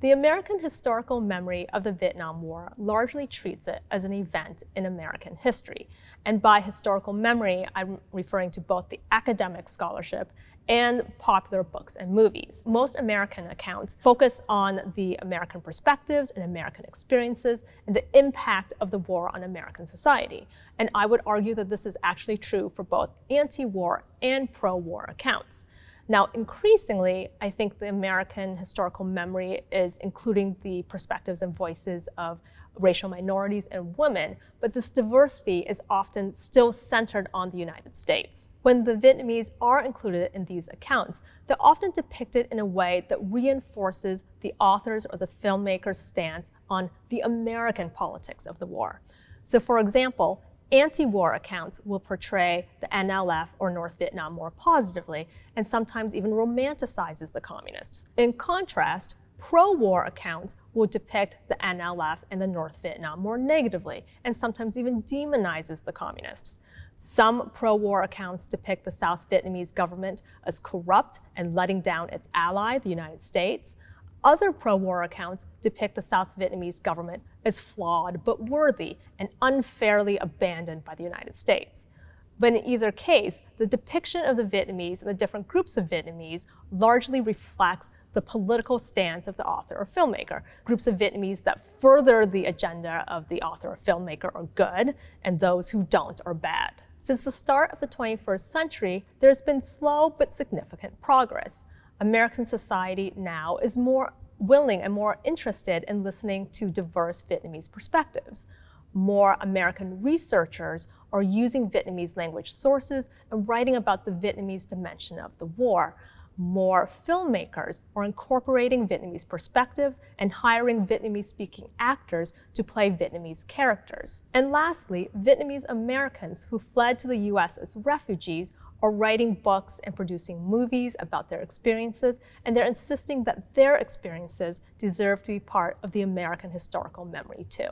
The American historical memory of the Vietnam War largely treats it as an event in American history. And by historical memory, I'm referring to both the academic scholarship and popular books and movies. Most American accounts focus on the American perspectives and American experiences and the impact of the war on American society. And I would argue that this is actually true for both anti-war and pro-war accounts. Now, increasingly, I think the American historical memory is including the perspectives and voices of racial minorities and women, but this diversity is often still centered on the United States. When the Vietnamese are included in these accounts, they're often depicted in a way that reinforces the author's or the filmmaker's stance on the American politics of the war. So, for example, anti-war accounts will portray the NLF or North Vietnam War positively and sometimes even romanticizes the communists. In contrast, pro-war accounts will depict the NLF and the North Vietnam War negatively and sometimes even demonizes the communists. Some pro-war accounts depict the South Vietnamese government as corrupt and letting down its ally, the United States. Other pro-war accounts depict the South Vietnamese government as flawed but worthy and unfairly abandoned by the United States. But in either case, the depiction of the Vietnamese and the different groups of Vietnamese largely reflects the political stance of the author or filmmaker. Groups of Vietnamese that further the agenda of the author or filmmaker are good, and those who don't are bad. Since the start of the 21st century, there's been slow but significant progress. American society now is more willing and more interested in listening to diverse Vietnamese perspectives. More American researchers are using Vietnamese language sources and writing about the Vietnamese dimension of the war. More filmmakers are incorporating Vietnamese perspectives and hiring Vietnamese-speaking actors to play Vietnamese characters. And lastly, Vietnamese Americans who fled to the US as refugees are writing books and producing movies about their experiences, and they're insisting that their experiences deserve to be part of the American historical memory too.